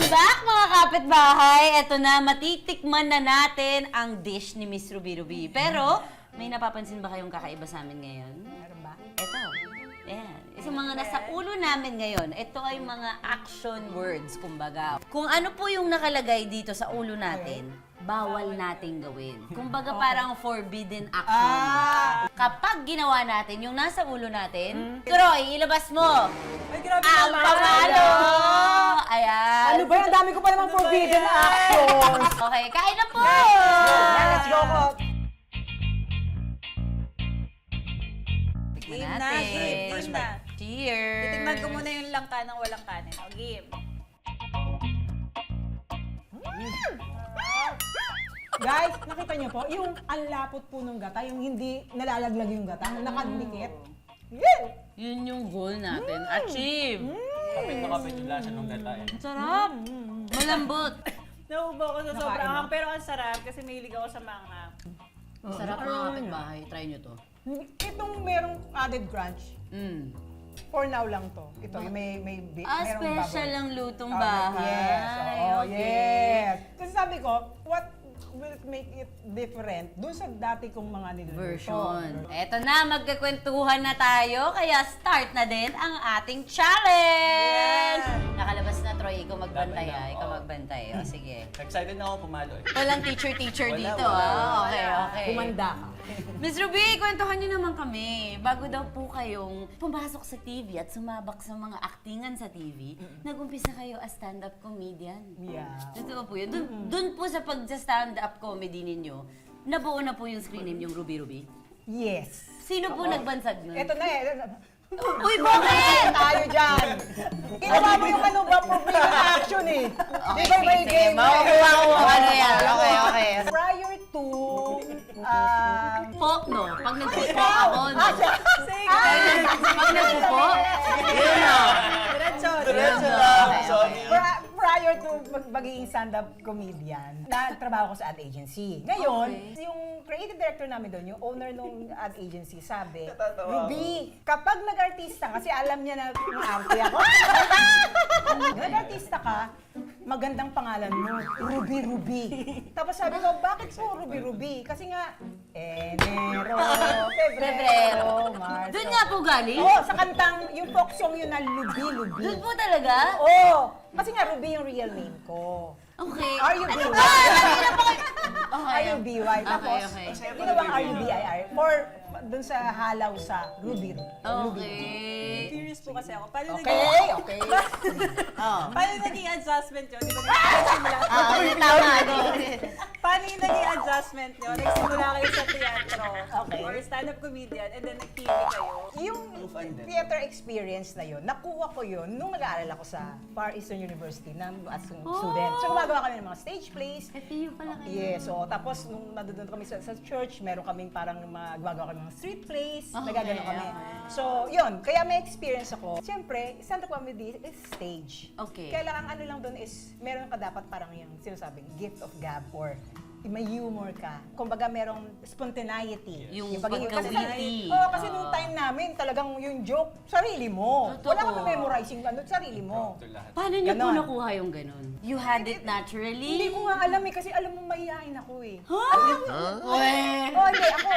Welcome back mga kapitbahay! Ito na, matitikman na natin ang dish ni Miss Ruby Ruby. Pero, may napapansin ba kayong kakaiba sa amin ngayon? Meron ba? Ito. Ayan. Sa mga nasa ulo namin ngayon, ito ay mga action words, kumbaga. Kung ano po yung nakalagay dito sa ulo natin, bawal nating gawin. Kumbaga parang forbidden action. Kapag ginawa natin yung nasa ulo natin, Troy, ilabas mo! Ay, grabe Ang naman. panalo! Ayan. Ano ba? Ang dami ko pa naman forbidden actions. Okay, kain na po! Let's go po. Tikman Game na, natin. game na. Cheers! Titignan ko muna yung langka ng walang kanin. O, game. Guys, nakita niyo po, yung ang lapot po ng gata, yung hindi nalalaglag yung gata, nakadikit. Yeah! Yun yung goal natin. Achieve! Kapit na kapit yung lasa ng gata eh. Ang sarap! Malambot! Naubo ko sa Nakain sobrang mo? anghang, pero ang sarap kasi mahilig ako sa manghang. Sarap mga kapitbahay. Try nyo to. Itong merong added crunch, Mm. for now lang to. Ito, yung may merong Special bubble. ang lutong Oh, bahay. Yes. Oh, Okay. yes. Kasi sabi ko, what will make it different dun sa dati kong mga niluluto? Version. Eto na, magkakwentuhan na tayo, kaya start na din ang ating challenge! Nakalabas na, Troy. Ikaw magbantay, Dapat lang, Ikaw oo. magbantay. O, sige. Excited na ako pumalo eh. Walang teacher-teacher Wala, dito, wala. Okay, okay. Kumanda ka. Miss Ruby, kwentuhan niyo naman kami. Bago daw po kayong pumasok sa TV at sumabak sa mga aktingan sa TV, nag-umpisa kayo as stand-up comedian. Yeah. Totoo po yun. Dun po sa pag-stand-up comedy ninyo, nabuo na po yung screen name yung Ruby Ruby. Yes. Sino po nagbansag nun? Ito na eh. Uy, bakit? Tayo dyan. Ginawa mo yung ano ba forbidden action eh. Di ba may sige, game? makukuha ko. Ano yan? Okay, okay. Prior to, Po, no? Pag nagpupo ako, no? Sige! Pag nagpupo, yun no. Diretso! Diretso lang. Okay, Sorry. prior to magiging stand-up comedian, nagtrabaho ko sa ad agency. Ngayon, Okay. yung creative director namin doon, yung owner ng ad agency, sabi, Natatawa ako. Ruby, kapag nag-artista, kasi alam niya na yung arte ako, nag-artista ka, magandang pangalan mo, Ruby Ruby. Tapos sabi ko, bakit po Ruby Ruby? Kasi nga, Enero, Febrero, Marso. Doon nga po galing? Oo, sa kantang, yung folk song yun na Lubi Lubi. Doon po talaga? Oo, kasi nga Ruby yung real name ko. Okay. R-U-B-Y. Ano ba? Kanina pa kayo- Okay. R-U-B-Y. Tapos, Okay. ginawang R-U-B-I-R for dun sa halaw sa Ruby. Okay. Curious po kasi ako. Paano Okay. Oh. Paano naging adjustment yun? Di ba nagsimula? Tama. Paano yung naging adjustment nyo? Nagsimula kayo sa teatro. Okay. Or stand-up comedian and then nag-TV kayo. Yung theater experience na yun, nakuha ko yun nung nag-aaral ako sa Far Eastern University as a student. So, gumagawa kami ng mga stage plays. FPU pala kayo. Yes, so tapos nung nandun kami sa church, meron kaming parang gumagawa kami ng street plays, Okay, nagagano kami. okay. So, yun, kaya may experience ako. Siyempre, stand-up comedy is stage. Okay. Kaya lang ang ano lang doon is, meron ka dapat parang yung sinasabing gift of gab or may humor ka. Kumbaga merong spontaneity. Yung kasi pagka-witty. kasi nung time namin, talagang yung joke, sarili mo. Totoo. Wala kang memorizing, sarili mo. Ito lahat. Paano niyo po Ganon. nakuha yung ganun? You had it naturally? Hindi ko nga alam eh, kasi alam mo mahihain ako eh. Weh! Oh, hindi. Ako,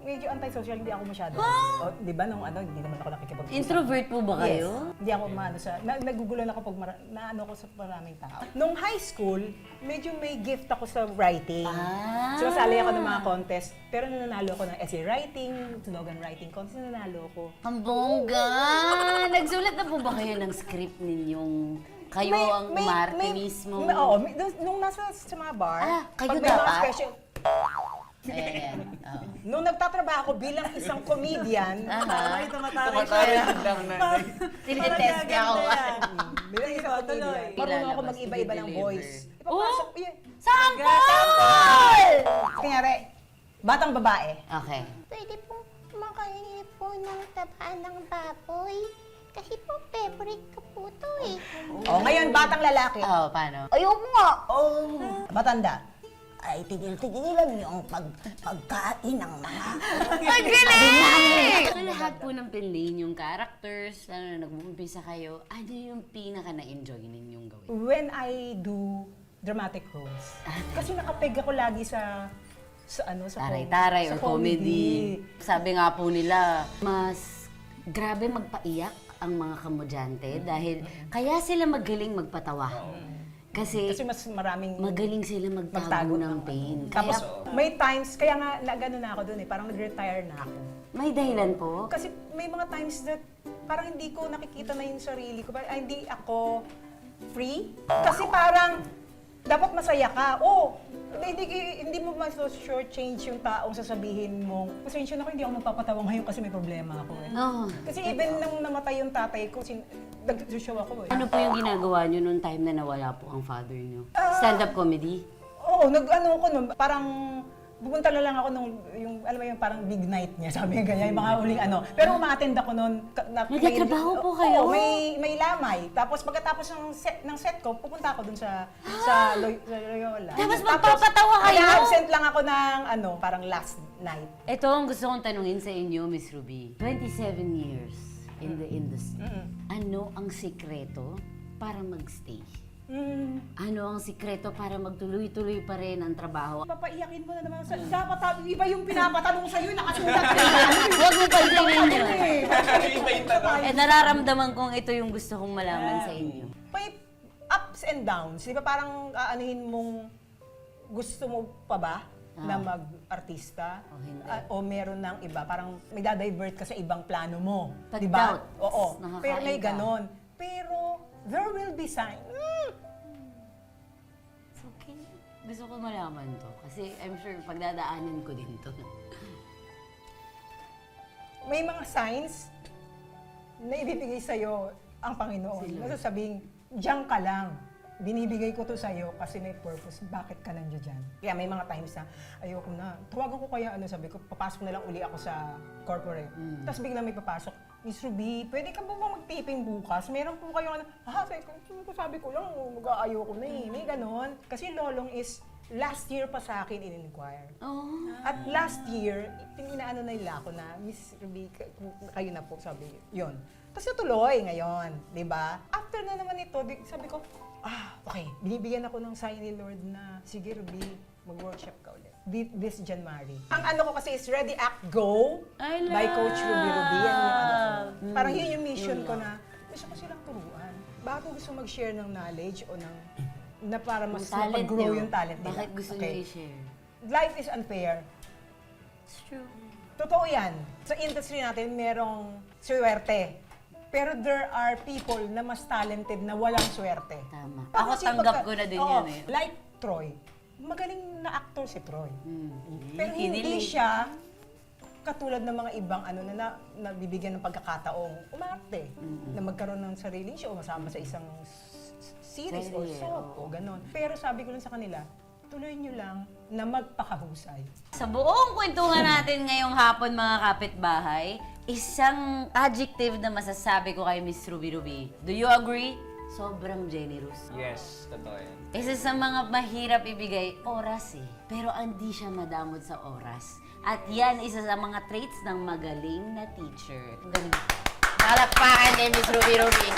medyo anti-social, hindi ako masyado. Oh, di ba, nung hindi naman ako nakikipag-usap. Introvert po ba Yes. kayo? Hindi ako maano sa, nagugulan ako pag naano ko sa maraming tao. Nung high school, medyo may gift ako sa writing. Ah. Sumasali ako ng mga contest, pero nananalo ako ng essay writing, slogan writing contest, nananalo ako. Ang bongga! Nagsulat na po ba kayo ng script ninyong kayo ang umarte mismo? Oo, nung nasa sa mga bar, Kayo pag may mga dapat? special, Ayan. Oh. nung nagtatrabaho ako bilang isang comedian, Ay, tumatawag Tumatawid lang na. Tinitest niya ako. bilang isang tuloy. comedian, marunong ako Ilalabas, mag-iba-iba ng i-deliver. voice. Ipapasok, yun. Sample! Kunyari, batang babae. Okay. Pwede pong makahingi po ng taba ng baboy. Kasi po, favorite ko po to eh. Oh, ngayon, batang lalaki. Oh, paano? Ayoko nga. Matanda. Ay, tigil-tigilan yung pagkain ng mga... Ang galing! Sa lahat po ng pinlane yung characters, lalo na nag-uumpisa kayo, ano yung pinaka na-enjoy ninyong gawin? when I do dramatic roles. Kasi nakapeg ako lagi sa Taray-taray sa or comedy. Sabi nga po nila, mas grabe magpaiyak ang mga kamudyante dahil kaya sila magaling magpatawa. Kasi Kasi mas maraming magaling sila magtago magtago ng pain. Tapos Kaya may times, kaya nga nagano na ako dun parang nag-retire na ako. may dahilan po. Kasi may mga times that parang hindi ko nakikita na yung sarili ko. Hindi ako free. Kasi parang dapat masaya ka. Hindi mo ma-short-change yung taong sasabihin mo. Pasensya na ako, hindi ako magpapatawa ngayon kasi may problema ako eh. Oh. Kasi even nung namatay yung tatay ko, nag-show ako eh. Ano po yung ginagawa nyo nung time na nawala po ang father nyo? Stand-up comedy? Oo, nag-ano ko nun, parang pupunta na lang ako nung, yung, alam mo yung parang big night niya, sabi nga ganyan, yung mga uling ano. Pero uma-attend ako nun. Nagtatrabaho po kayo? Oo, may lamay. Tapos pagkatapos ng set ko, pupunta ako dun sa Loyola. Tapos magpapatawa kayo? Absent lang ako ng parang last night. Ito ang gusto kong tanungin sa inyo, Miss Ruby. 27 years in the industry. Ano ang sikreto para magstay? Ano ang sikreto para magtuloy-tuloy pa rin ang trabaho? Papaiyakin mo na naman. Dapat iba yung pinapatanong sa'yo, nakasulat ka. Huwag mo pansinin yun. Iba yung tanong. Eh, nararamdaman kong ito yung gusto kong malaman sa inyo. May ups and downs. Di ba parang aanuhin mong gusto mo pa ba na mag-artista? O hindi. O meron ng iba? Parang may dadivert ka sa ibang plano mo. Pag Di ba? doubts, Oo. nakakain Pero may ka. ganon. Pero there will be signs. It's okay. Gusto ko malaman to. Kasi I'm sure pagdadaanin ko din to. May mga signs na ibibigay sa'yo ang Panginoon. Masasabing, diyan ka lang. Binibigay ko to sa'yo kasi may purpose. Bakit ka nandiyan dyan? Kaya may mga times na, ayoko na. Tawagan ko kaya, sabi ko, papasok na lang uli ako sa corporate. Tapos bigla may papasok, Miss Ruby, pwede ka ba mag-taping bukas? Meron po kayo, sabi ko lang, mag-aayoko na eh. May ganon. Kasi lolong is, last year pa sa akin in-inquire. Oh. At last year, inaano na nila ako na, Miss Ruby, kayo na po, sabi yun. Tapos natuloy ngayon, di ba? After na naman ito, sabi ko, okay, binibigyan ako ng sign ni Lord na, sige Ruby, mag-workshop ka ulit. This January. Ang ano ko kasi is Ready, Act, Go I by Coach Ruby Ruby. Yan yung ano ko. love. Parang yun yung mission ko na, gusto ko silang turuan. Bakit ko gusto mag-share ng knowledge o na para mas Talent mapag-grow nyo. yung talent nila. Bakit gusto nyo i-share? Life is unfair. It's true. Totoo yan. Sa industry natin, merong swerte. Pero there are people na mas talented na walang swerte. Tama. Tapos Ako yung tanggap pagka- ko na din Oo, yun eh. Like Troy. Magaling na actor si Troy. Pero hindi Kinilig. siya katulad ng mga ibang na nabibigyan ng pagkakataong umarte. Na magkaroon ng sariling show, masama sa isang series or Serye, soap o ganon. Pero sabi ko lang sa kanila, tuloy nyo lang na magpakahusay. Sa buong kwentuhan natin ngayong hapon, mga kapitbahay, isang adjective na masasabi ko kay Miss Ruby Ruby. Do you agree? Sobrang generous. Yes, totoo yan. Isa sa mga mahirap ibigay, oras eh. Pero hindi siya madamot sa oras. At yan, isa sa mga traits ng magaling na teacher. Galing. Palakpakan kay Miss Ruby Ruby.